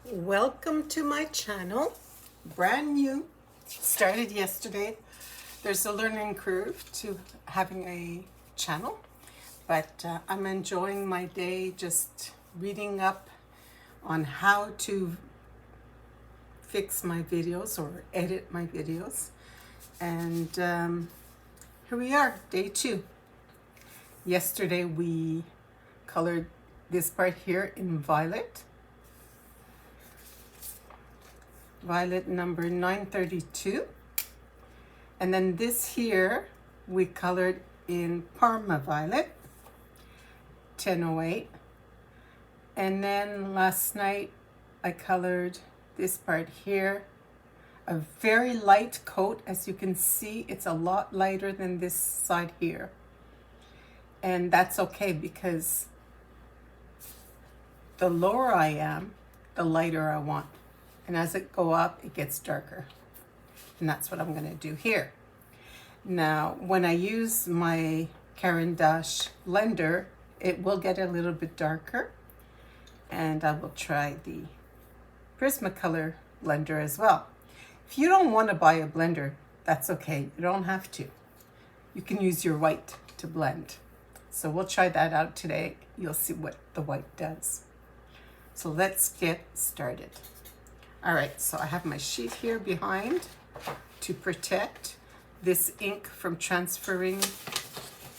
Welcome to my channel. Brand new, started yesterday. There's a learning curve to having a channel, but I'm enjoying my day just reading up on how to fix my videos or edit my videos. And here we are, day 2. Yesterday we colored this part here in violet number 932, and then this here we colored in Parma Violet 1008, and then last night I colored this part here, a very light coat. As you can see, it's a lot lighter than this side here, and that's okay because the lower I am, the lighter I want. And as it go up, it gets darker. And that's what I'm gonna do here. Now, when I use my Caran d'Ache blender, it will get a little bit darker. And I will try the Prismacolor blender as well. If you don't wanna buy a blender, that's okay. You don't have to. You can use your white to blend. So we'll try that out today. You'll see what the white does. So let's get started. All right, so I have my sheet here behind to protect this ink from transferring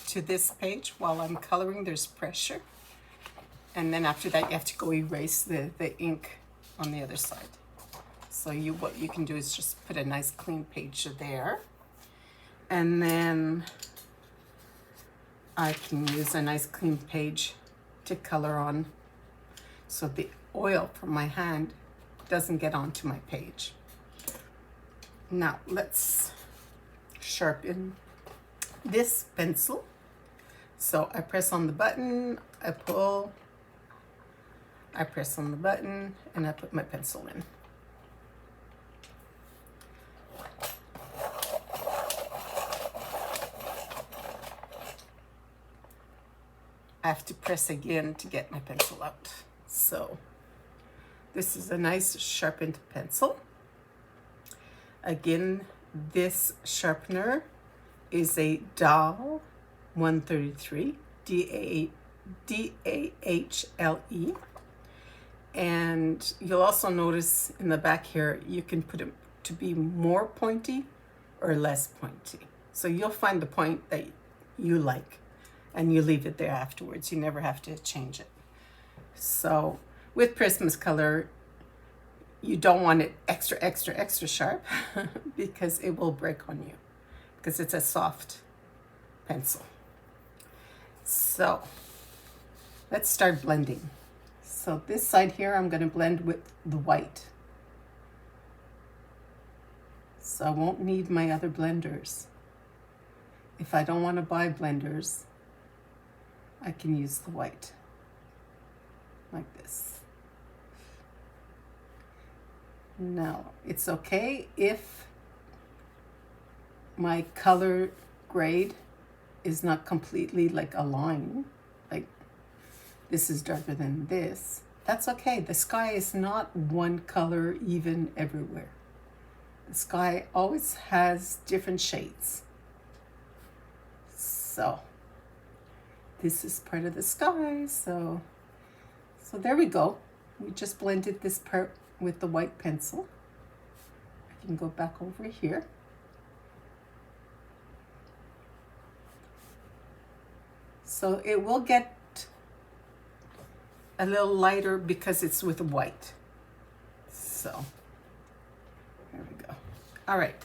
to this page while I'm coloring. There's pressure. And then after that, you have to go erase the ink on the other side. So what you can do is just put a nice clean page there. And then I can use a nice clean page to color on so the oil from my hand doesn't get onto my page. Now let's sharpen this pencil. So I press on the button, I pull, I press on the button, and I put my pencil in. I have to press again to get my pencil out. So this is a nice sharpened pencil. Again, this sharpener is a Dahle 133, D-A-H-L-E. And you'll also notice in the back here, you can put it to be more pointy or less pointy. So you'll find the point that you like and you leave it there afterwards. You never have to change it. So with Prismacolor, you don't want it extra sharp because it will break on you because it's a soft pencil. So let's start blending. So this side here, I'm going to blend with the white. So I won't need my other blenders. If I don't want to buy blenders, I can use the white like this. Now, it's okay if my color grade is not completely like a line, like this is darker than this. That's okay. The sky is not one color even everywhere. The sky always has different shades. So this is part of the sky. So there we go. We just blended this part with the white pencil. I can go back over here. So it will get a little lighter because it's with white. So there we go. All right.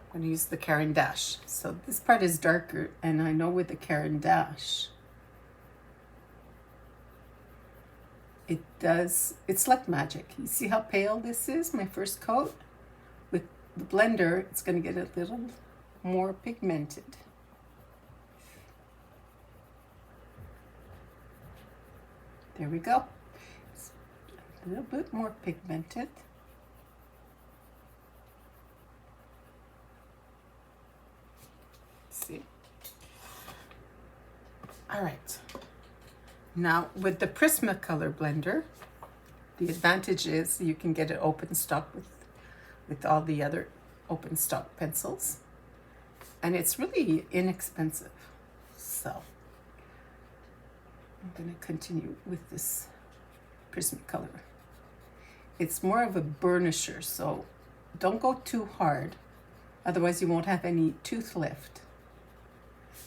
I'm going to use the Caran d'Ache. So this part is darker, and I know with the Caran d'Ache, it's like magic. You see how pale this is, my first coat? With the blender, it's going to get a little more pigmented. There we go. It's a little bit more pigmented. See? All right. Now with the Prismacolor blender, The advantage is you can get it open stock with all the other open stock pencils. And it's really inexpensive. So I'm going to continue with this Prismacolor. It's more of a burnisher, so don't go too hard. Otherwise you won't have any tooth lift.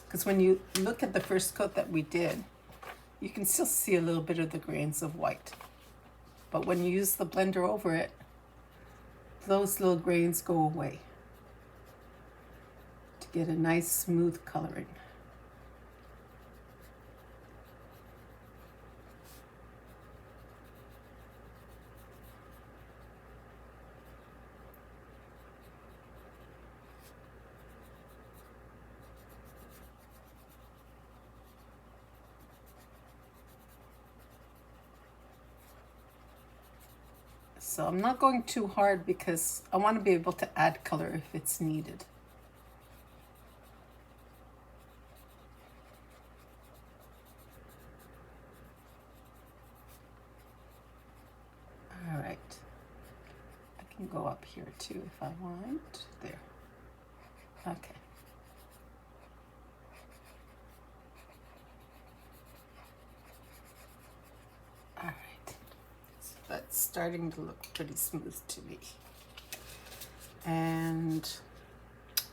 Because when you look at the first coat that we did, you can still see a little bit of the grains of white. But when you use the blender over it, those little grains go away to get a nice smooth coloring. So I'm not going too hard because I want to be able to add color if it's needed. All right. I can go up here too if I want. There. Okay. All right. That's starting to look pretty smooth to me. And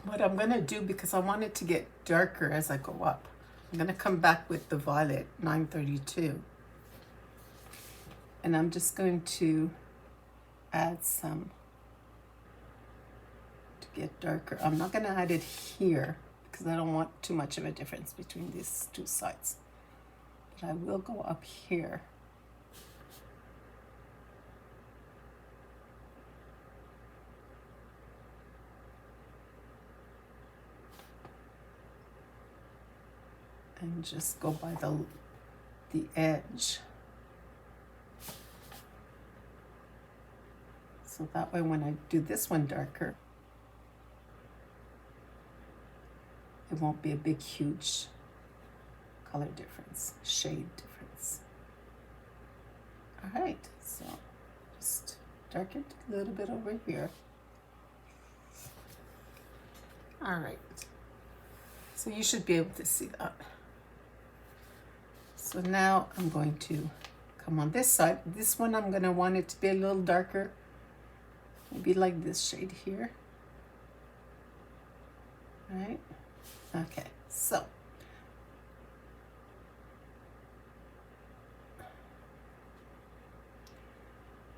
what I'm going to do, because I want it to get darker as I go up, I'm going to come back with the Violet 932. And I'm just going to add some to get darker. I'm not going to add it here because I don't want too much of a difference between these two sides. But I will go up here. And just go by the edge. So that way when I do this one darker, it won't be a big, huge color difference, shade difference. All right, so just darken a little bit over here. All right, so you should be able to see that. So now I'm going to come on this side. This one I'm going to want it to be a little darker, maybe like this shade here. All right, okay, so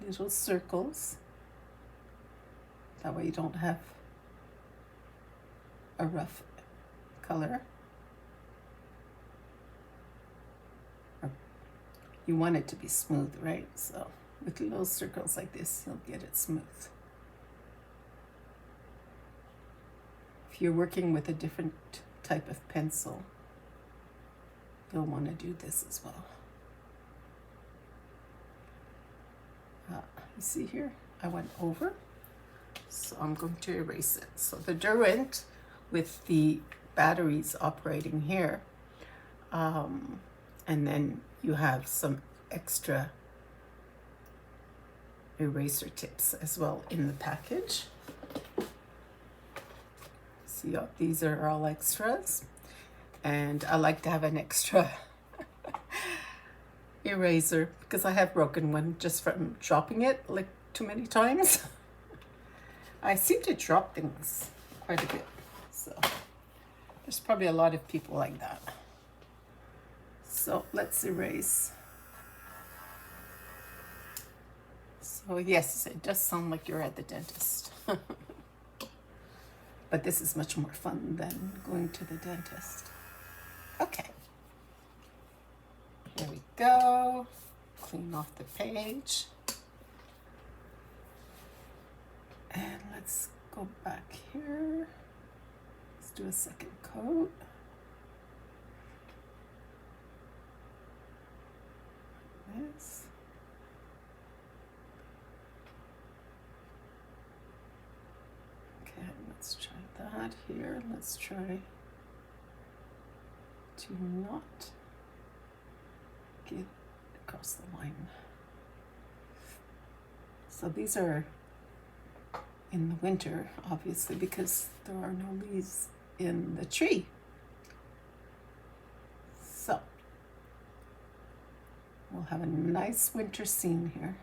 little circles. That way you don't have a rough color. You want it to be smooth, right? So with little circles like this, you'll get it smooth. If you're working with a different type of pencil, you'll want to do this as well. You see here, I went over, so I'm going to erase it. So the Derwent with the batteries operating here, and then you have some extra eraser tips as well in the package. See, these are all extras, and I like to have an extra eraser because I have broken one just from dropping it like too many times. I seem to drop things quite a bit, so there's probably a lot of people like that. So let's erase. So yes, it does sound like you're at the dentist. But this is much more fun than going to the dentist. Okay. Here we go. Clean off the page. And let's go back here. Let's do a second coat. This. Okay, let's try that here. Let's try to not get across the line. So these are in the winter, obviously, because there are no leaves in the tree. So we'll have a nice winter scene here.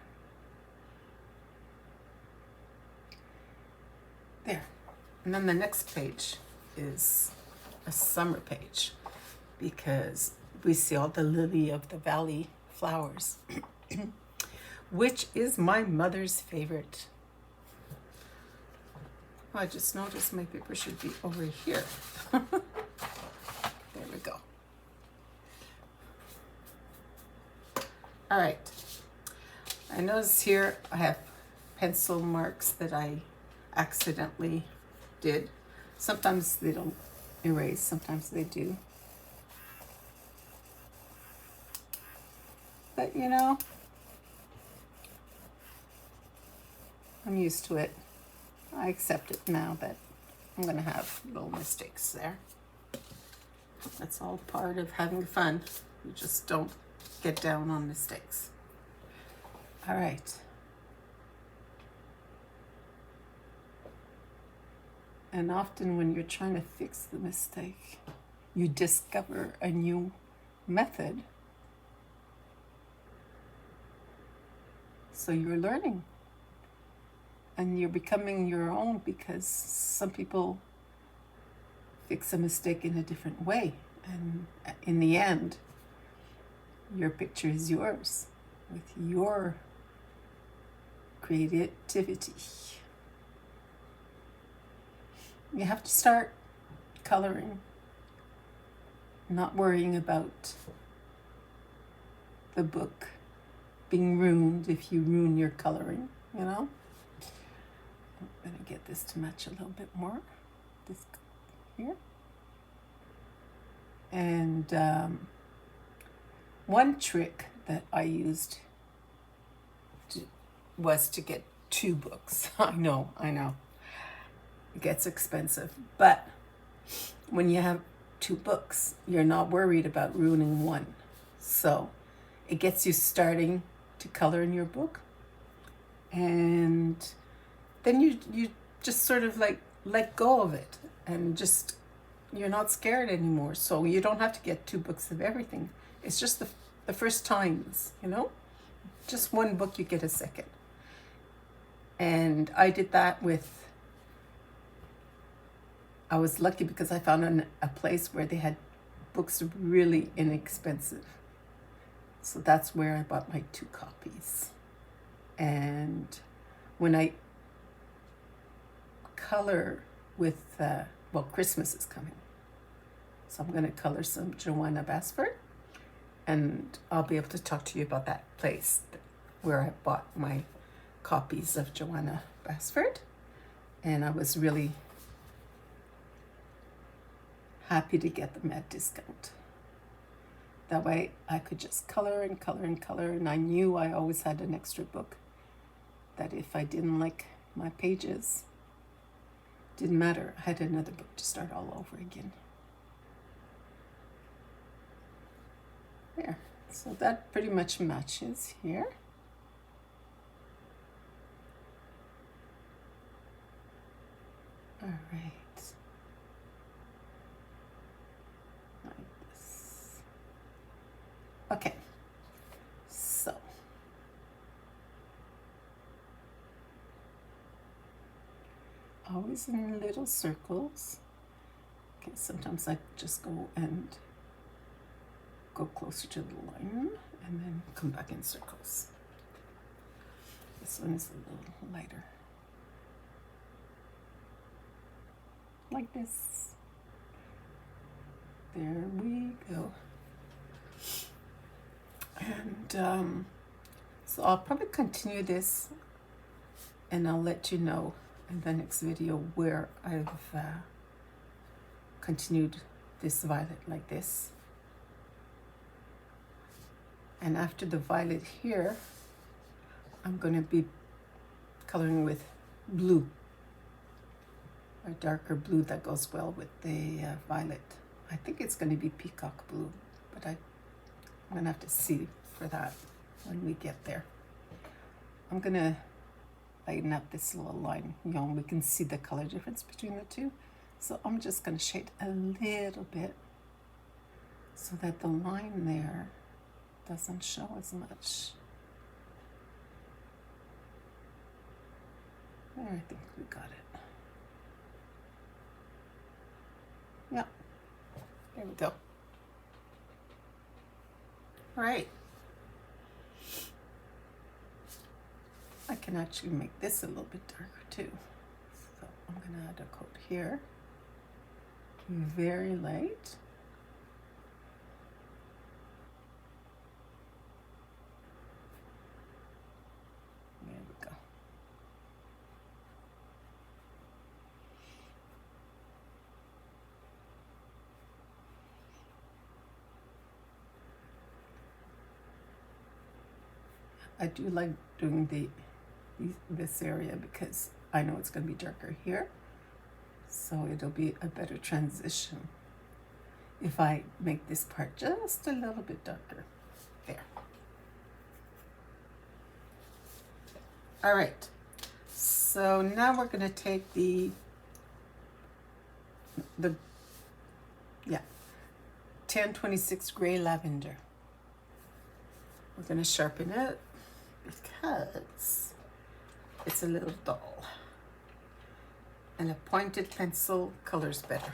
There. And then the next page is a summer page because we see all the lily of the valley flowers, which is my mother's favorite. Oh, I just noticed my paper should be over here. There we go. All right. I notice here I have pencil marks that I accidentally did. Sometimes they don't erase, sometimes they do. But you know, I'm used to it. I accept it now that I'm going to have little mistakes there. That's all part of having fun. You just don't get down on mistakes. All right. And often when you're trying to fix the mistake, you discover a new method. So you're learning. And you're becoming your own because some people fix a mistake in a different way. And in the end, your picture is yours with your creativity. You have to start coloring, not worrying about the book being ruined if you ruin your coloring, you know? I'm going to get this to match a little bit more, this here. And one trick that I used was to get 2 books. I know. It gets expensive. But when you have 2 books, you're not worried about ruining one. So it gets you starting to color in your book. And then you just sort of like let go of it and just, you're not scared anymore. So you don't have to get 2 books of everything. It's just the first times, you know, just 1 book, you get a second. And I did that with, I was lucky because I found a place where they had books really inexpensive. So that's where I bought my 2 copies. And when I color with, well, Christmas is coming. So I'm going to color some Joanna Basford. And I'll be able to talk to you about that place where I bought my copies of Joanna Basford. And I was really happy to get them at discount. That way I could just color and color and color. And I knew I always had an extra book that if I didn't like my pages, didn't matter. I had another book to start all over again. There. So that pretty much matches here. All right. Like this. Okay. So always in little circles. Okay, sometimes I just go and go closer to the line and then come back in circles. This one is a little lighter. Like this. There we go. And so I'll probably continue this and I'll let you know in the next video where I've continued this violet like this. And after the violet here, I'm going to be coloring with blue, a darker blue that goes well with the violet. I think it's going to be peacock blue, but I'm going to have to see for that when we get there. I'm going to lighten up this little line. You know, we can see the color difference between the two. So I'm just going to shade a little bit so that the line there doesn't show as much. There, I think we got it. Yeah, there we go. All right. I can actually make this a little bit darker too. So I'm gonna add a coat here. Very light. There we go. I do like doing this area because I know it's going to be darker here, so it'll be a better transition if I make this part just a little bit darker. There. All right, so now we're going to take the 1026 gray lavender. We're going to sharpen it because it's a little dull, and a pointed pencil colors better.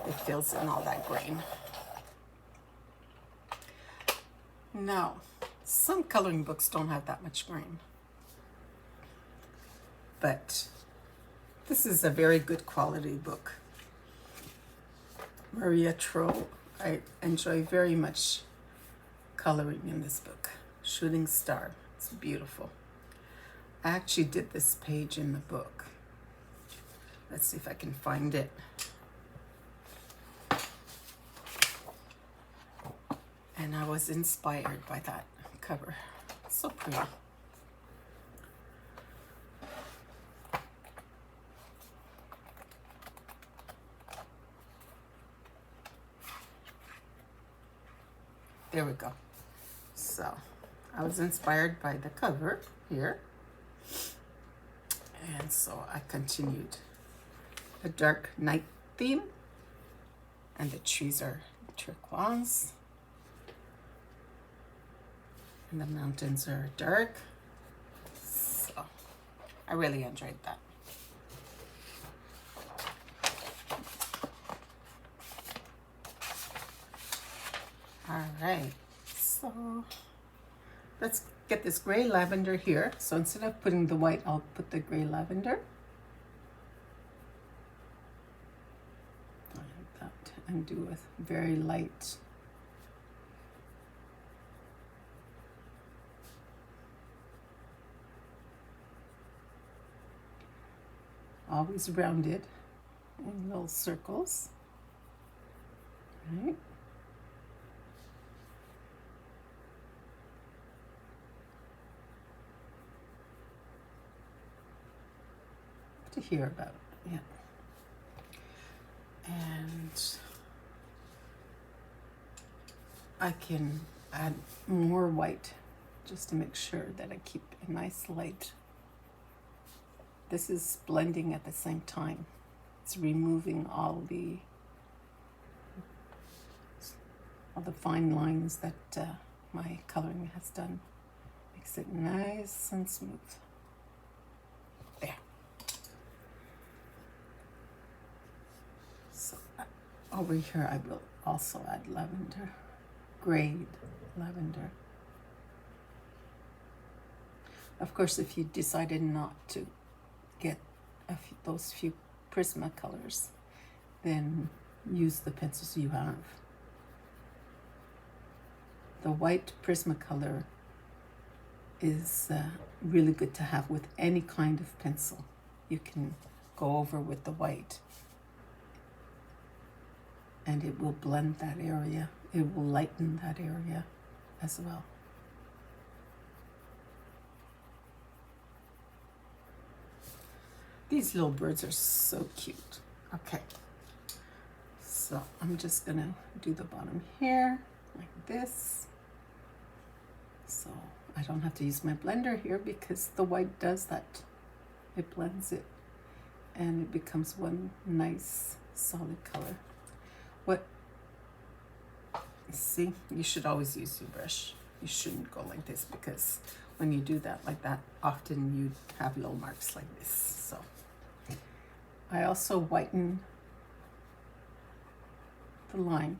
It fills in all that grain. Now, some coloring books don't have that much grain, but this is a very good quality book. Maria Trolle, I enjoy very much coloring in this book. Shooting Star, it's beautiful. I actually did this page in the book. Let's see if I can find it. And I was inspired by that cover. It's so pretty. There we go. So I was inspired by the cover here, and so I continued. A dark night theme, and the trees are turquoise, and the mountains are dark. So I really enjoyed that. All right, so let's get this gray lavender here. So instead of putting the white, I'll put the gray lavender. Like that, and do a very light. Always rounded in little circles. Right. To hear about, yeah. And I can add more white just to make sure that I keep a nice light. This is blending at the same time. It's removing all the fine lines that my coloring has done. Makes it nice and smooth. There. So over here I will also add lavender, grayed lavender. Of course, if you decided not to get those few Prismacolors, then use the pencils you have. The white Prismacolor is really good to have with any kind of pencil. You can go over with the white, and it will blend that area. It will lighten that area as well. These little birds are so cute. Okay, so I'm just gonna do the bottom here like this. So I don't have to use my blender here because the white does that. It blends it and it becomes one nice solid color. What, see, you should always use your brush. You shouldn't go like this because when you do that like that, often you have little marks like this. So I also whiten the line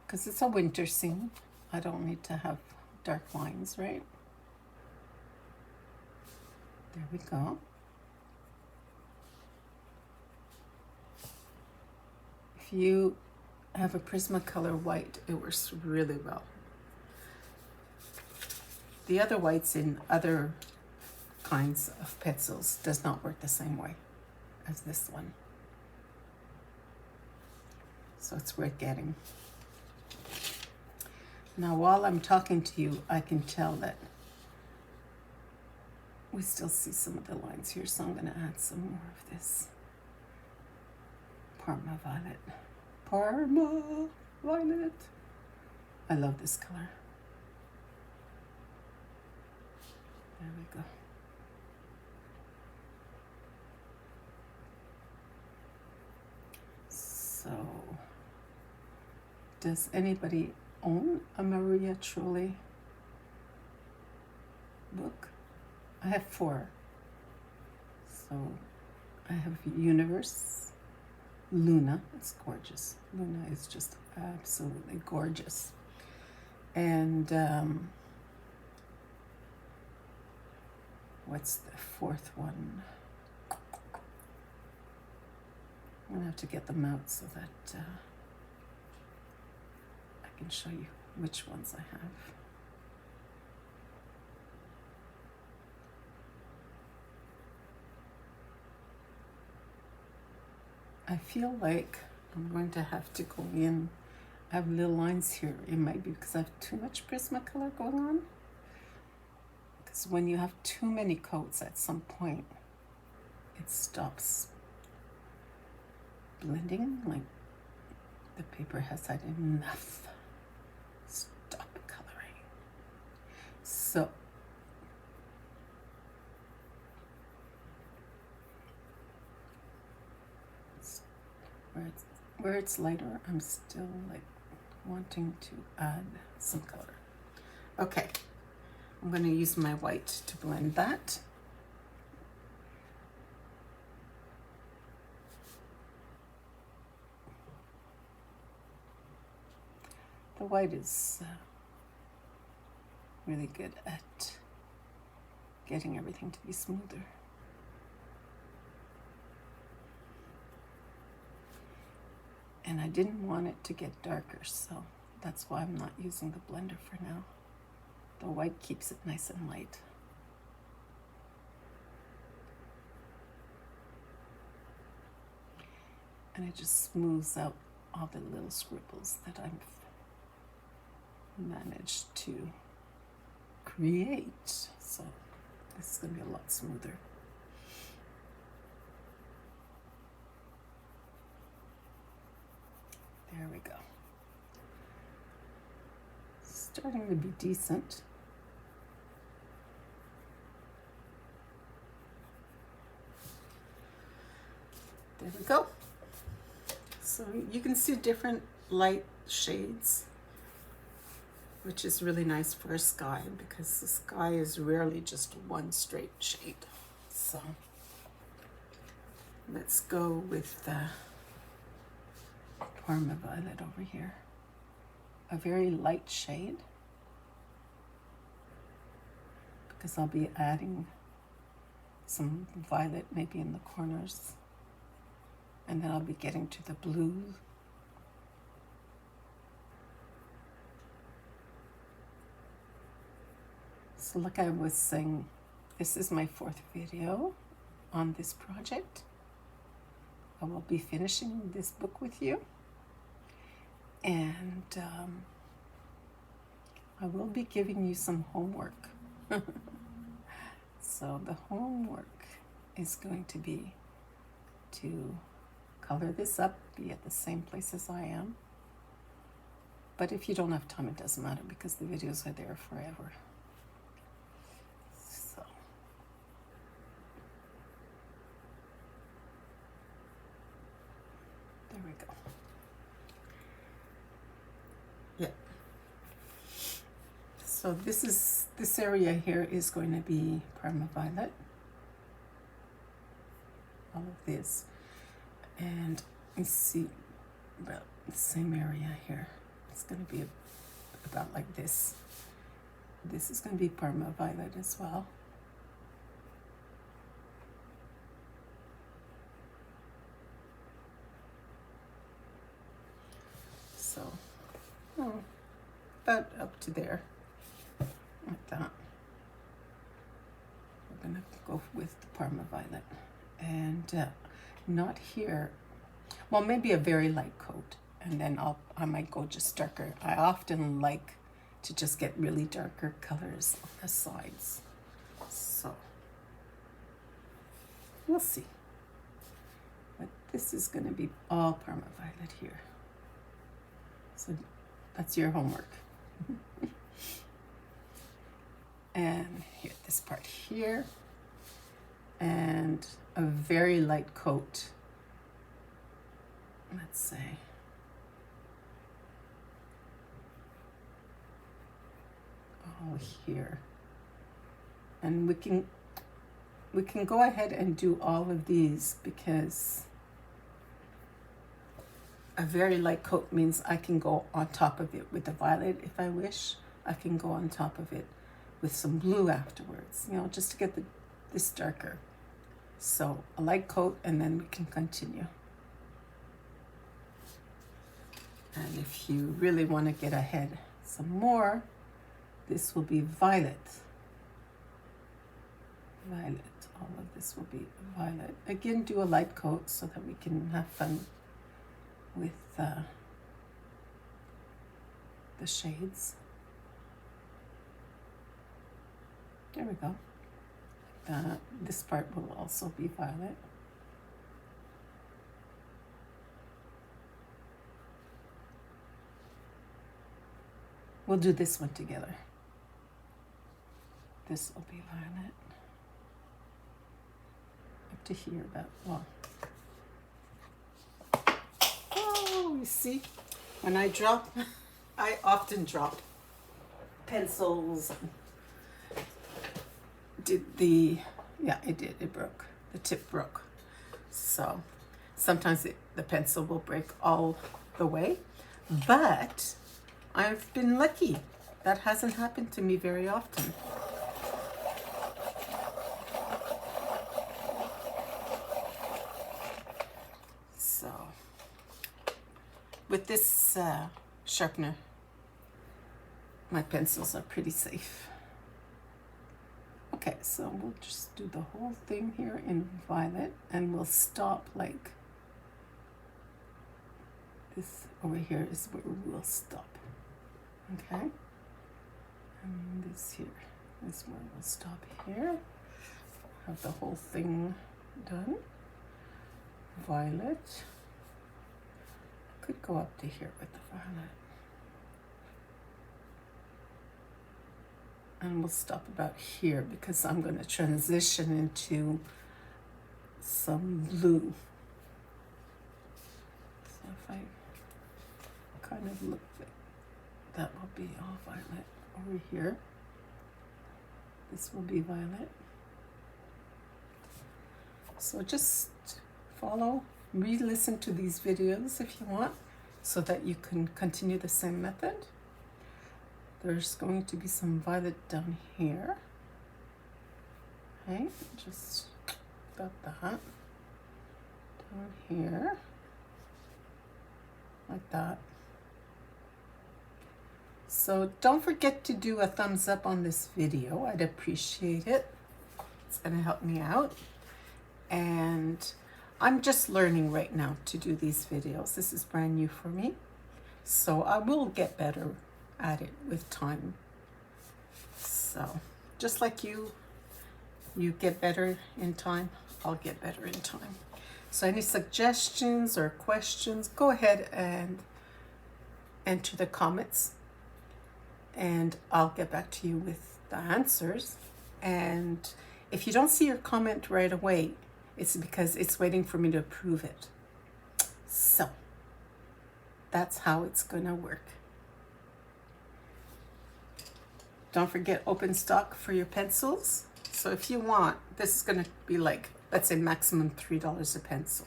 because it's a winter scene. I don't need to have dark lines, right? There we go. If you have a Prismacolor white, it works really well. The other whites in other kinds of pencils does not work the same way as this one. So it's worth getting. Now while I'm talking to you, I can tell that we still see some of the lines here, so I'm going to add some more of this Parma Violet. Parma Violet. I love this color. There we go. So, does anybody own a Maria Trolle book? I have 4. So I have Universe, Luna, it's gorgeous. Luna is just absolutely gorgeous. And what's the 4th one? I'm gonna have to get them out so that I can show you which ones I have. I feel like I'm going to have to go in. I have little lines here. It might be because I have too much Prismacolor going on. Because when you have too many coats at some point, it stops blending. Like the paper has had enough. Stop coloring. So where it's lighter, I'm still like wanting to add some color. Okay, I'm going to use my white to blend that. The white is really good at getting everything to be smoother. And I didn't want it to get darker, so that's why I'm not using the blender for now. The white keeps it nice and light. And it just smooths out all the little scribbles that I've managed to create. So this is going to be a lot smoother. There we go. Starting to be decent. There we go. So you can see different light shades, which is really nice for a sky because the sky is rarely just one straight shade. So let's go with Parma Violet over here. A very light shade because I'll be adding some violet maybe in the corners, and then I'll be getting to the blue. So like I was saying, this is my 4th video on this project. I will be finishing this book with you. And I will be giving you some homework. So the homework is going to be to color this up, be at the same place as I am, But if you don't have time, it doesn't matter because the videos are there forever. So. There we go. Yeah. So this area here is going to be Parma Violet. All of this. And you see about the same area here. It's going to be about like this. This is going to be Parma Violet as well. So, about up to there, like that. We're going to go with the Parma Violet. And not here. Well, maybe a very light coat, and then I might go just darker. I often like to just get really darker colors on the sides. So we'll see. But this is going to be all Parma Violet here. So that's your homework. And here, this part here, and a very light coat. Let's say all here, and we can go ahead and do all of these because a very light coat means I can go on top of it with the violet if I wish. I can go on top of it with some blue afterwards, you know, just to get this darker. So a light coat, and then we can continue. And if you really want to get ahead some more, this will be violet. Violet. All of this will be violet. Again, do a light coat so that we can have fun with the shades. There we go. This part will also be violet. We'll do this one together. This will be violet. Up to here, but well. Oh, you see, when I drop, I often drop pencils. It broke. The tip broke. So sometimes the pencil will break all the way, but I've been lucky. That hasn't happened to me very often. So with this sharpener, my pencils are pretty safe. Okay, so we'll just do the whole thing here in violet, and we'll stop like this. Over here is where we'll stop. Okay, and this here is where we'll stop here. Have the whole thing done. Violet. Could go up to here with the violet. And we'll stop about here because I'm going to transition into some blue. So if I kind of look, that will be all violet over here. This will be violet. So just follow, re-listen to these videos if you want, so that you can continue the same method. There's going to be some violet down here. Okay, just about that. Down here, like that. So don't forget to do a thumbs up on this video. I'd appreciate it. It's gonna help me out. And I'm just learning right now to do these videos. This is brand new for me. So I will get better at it with time. So just like you get better in time, I'll get better in time. So any suggestions or questions, go ahead and enter the comments and I'll get back to you with the answers. And if you don't see your comment right away, it's because it's waiting for me to approve it. So that's how it's gonna work. Don't forget open stock for your pencils. So if you want, this is gonna be like, let's say maximum $3 a pencil.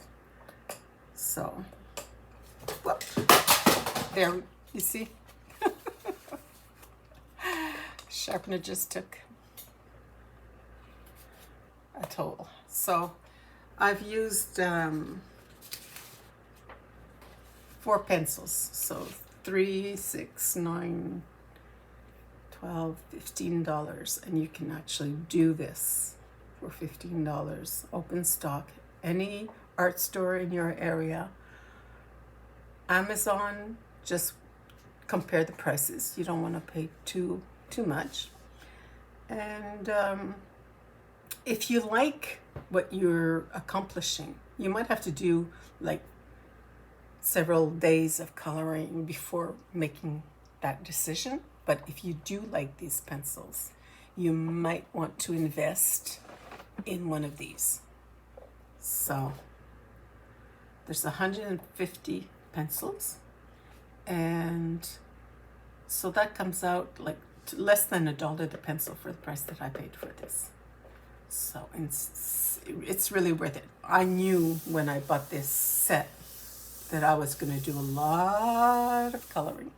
So, whoop, there, you see? Sharpener just took a toll. So I've used 4 pencils. So 3, 6, 9, 12, $15, and you can actually do this for $15. Open stock, any art store in your area. Amazon, just compare the prices. You don't want to pay too much. And if you like what you're accomplishing, you might have to do like several days of coloring before making that decision. But if you do like these pencils, you might want to invest in one of these. So there's 150 pencils, and so that comes out like less than $1 the pencil for the price that I paid for this. So it's really worth it. I knew when I bought this set that I was going to do a lot of coloring.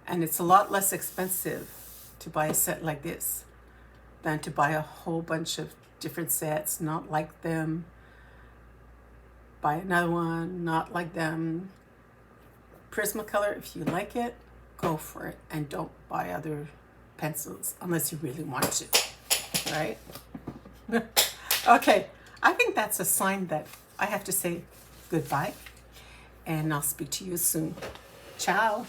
And it's a lot less expensive to buy a set like this than to buy a whole bunch of different sets, not like them. Buy another one, not like them. Prismacolor, if you like it, go for it. And don't buy other pencils unless you really want to, right? Okay, I think that's a sign that I have to say goodbye. And I'll speak to you soon. Ciao.